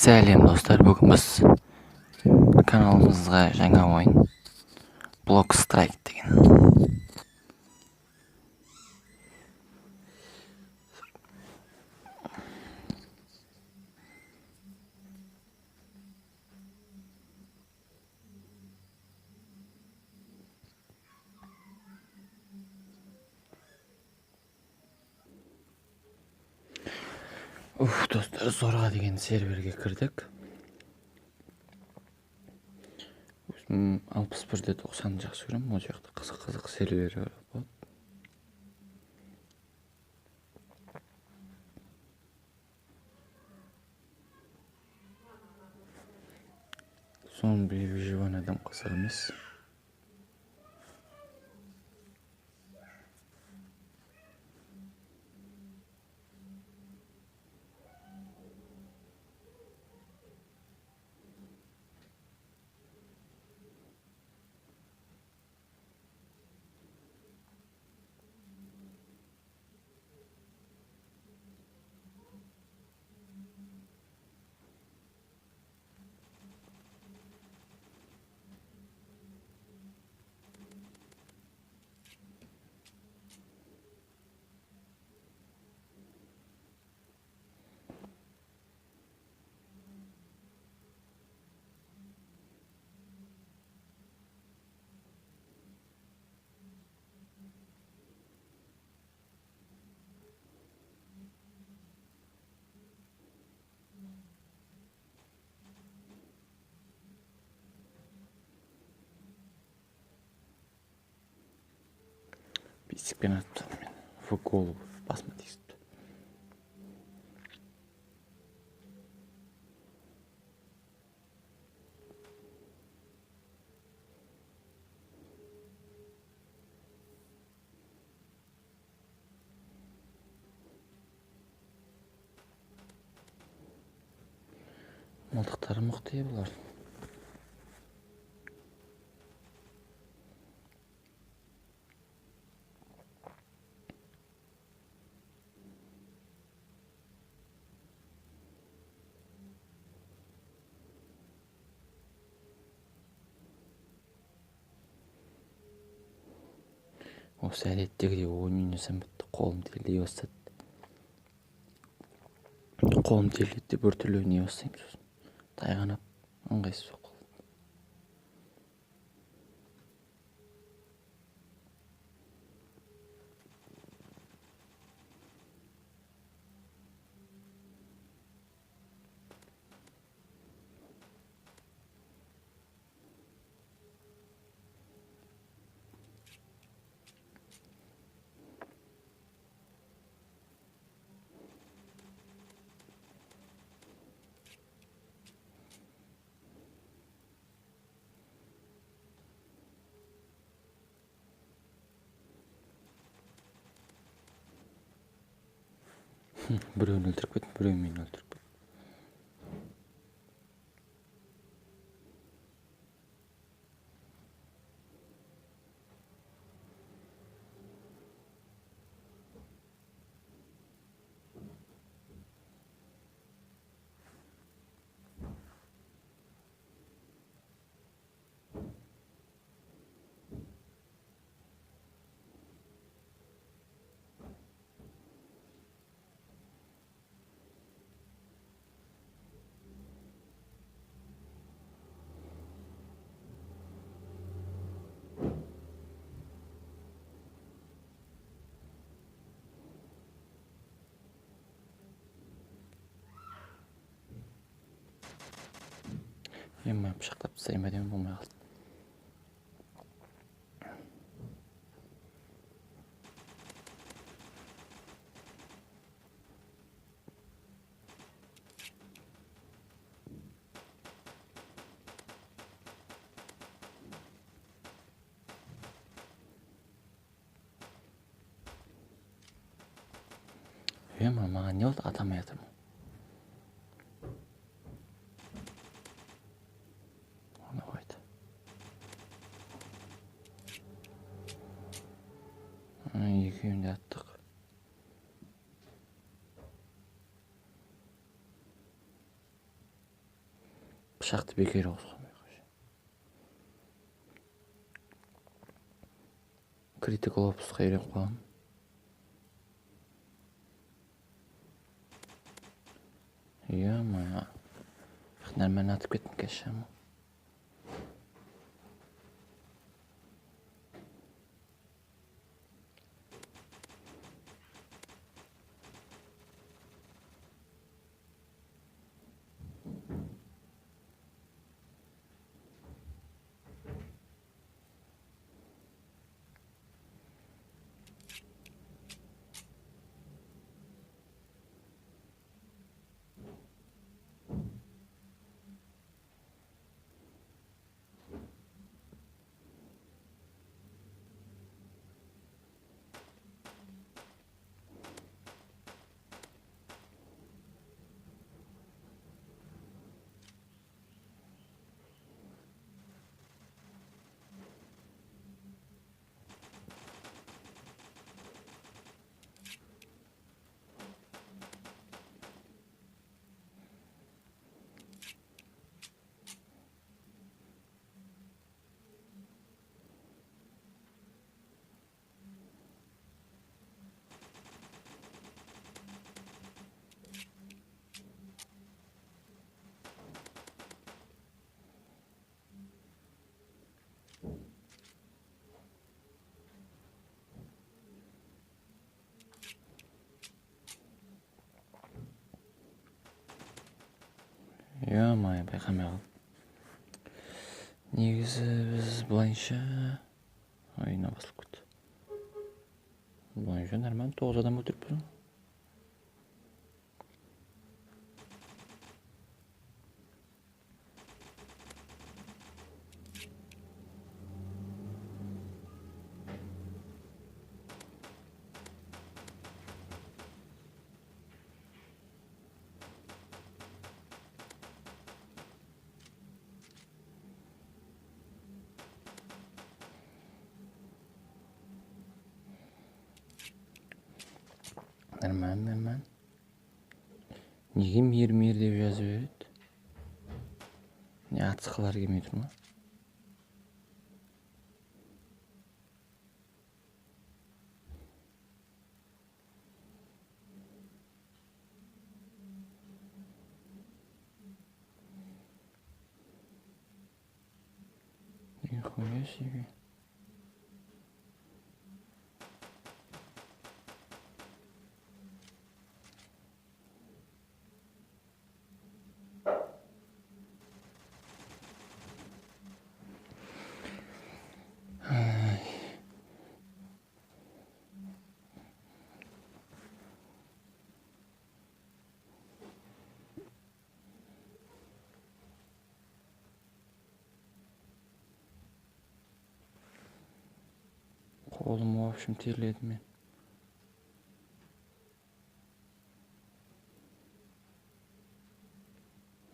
Сәлем достар, бүгін біз каналымызға жаңа ойын Block Strike деген. Достар, зорға деген серверге кірдік. 61.90 жақсы көремін, ол жақта қызық сервері болады. Зомби выживаниедан қызық емес. Бесікпен атып тастадым мен. В голову басыма тиісті. Мылтықтары мықты бұлар. Осы әдеттегідей ойын ойнасам бітті, қолым терілей бастады. Қолым теріледі деп біртүрлі ойнай бастаймын, сосын тайғанап ыңғайсыз болып қалады. Біреуін өлтіріп кеттім, біреуін мені өлтіріп кеттім. Мен пышақтап тастайын ба деймін, болмай қалды. Маған не болды, атамай жатырмын. Оны қойды. Екеуін де аттық. пышақты бекер қозғамай қойшы. Critical Ops'қа үйреніп қалам. Ё-моё. Нормально атып кеттім кәші. Ё-моё, байқамай қалдым. Негізі біз былайынша... Ойына басылып кетті. Былайынша нормально 9 адам өлтіріппіз. Нормально. Неге мейір деп жазып береді? Не атысқылар келмей тұр ма? Нихуя себе. Қолым, в общем, терледі мен.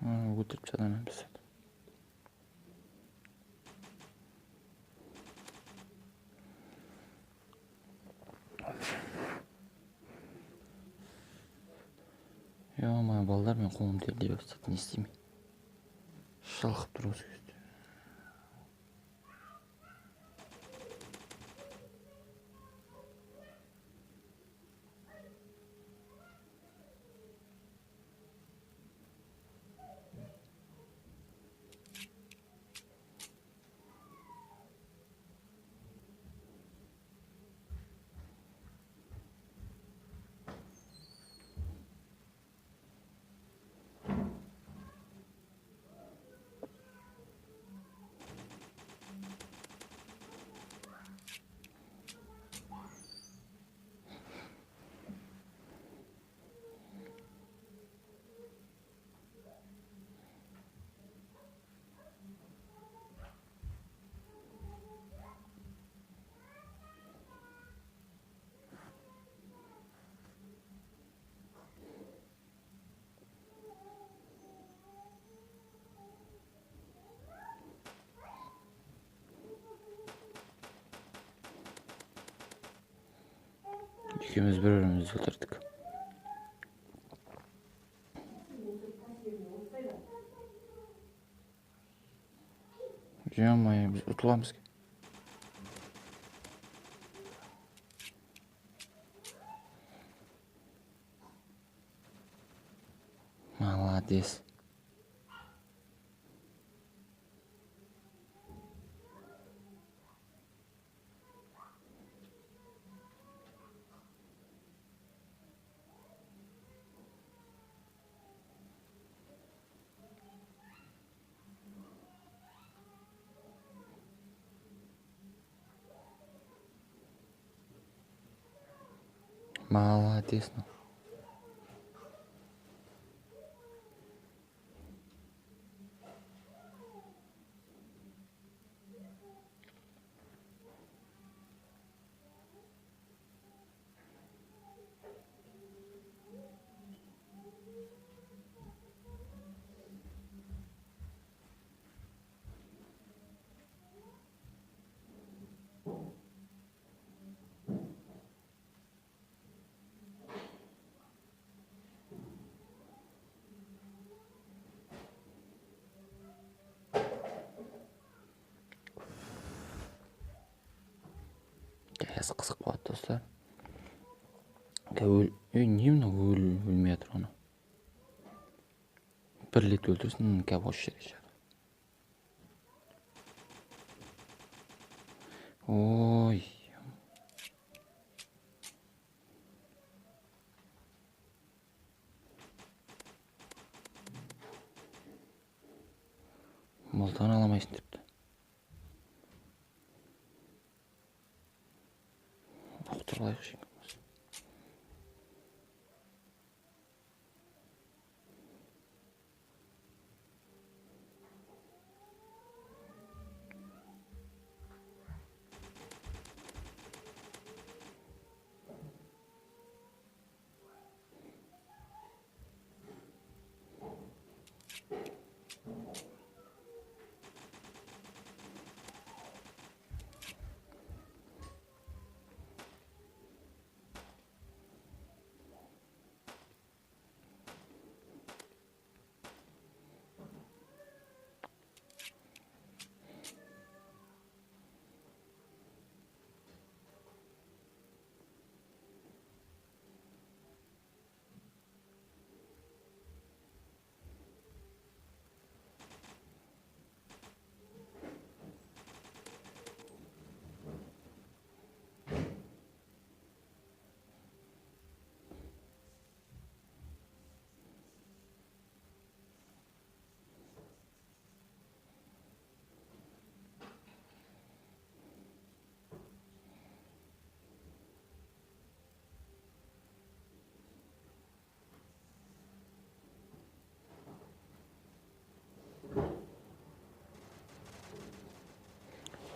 Өлтіріп жатырмын біз. Ё-моё, балдар, мен қолым терлей бастады, не істеймін? Шалқып тұр осы кезде. Екеуміз бір-бірімізді өлтірдік. құтыламыз. Молодец. Молодец. Қазір қызық болады достар. Не мына өлмей жатыр оны. Бір рет өлтірсін, қазір осы жерге шығады. Ой. Мылтығын аламайсың депті. Ұқтырылайық жеңіп.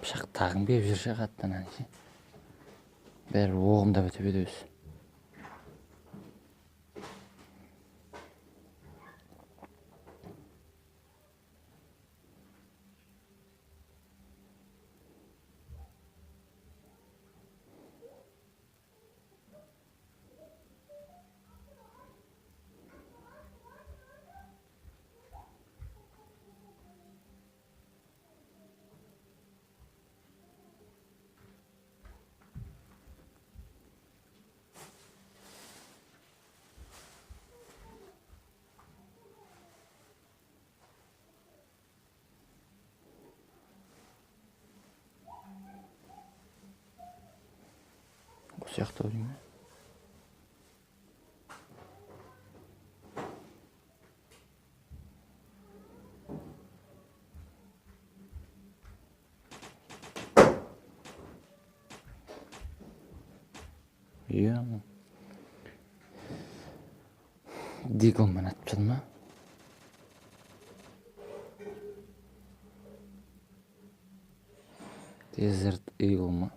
Пышақ тағын беріп жүр шақаттан әнші. Бәрі оғымда бітіп еді өзі. Осы жақта ойын ма? Иә. Дигонмен атып жатыр ма? Desert Eagle ма?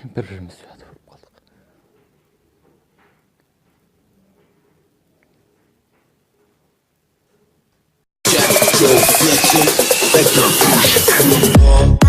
Bir birimiz yatып vurup kaldık. Jack, Joe, Fletcher, Becker,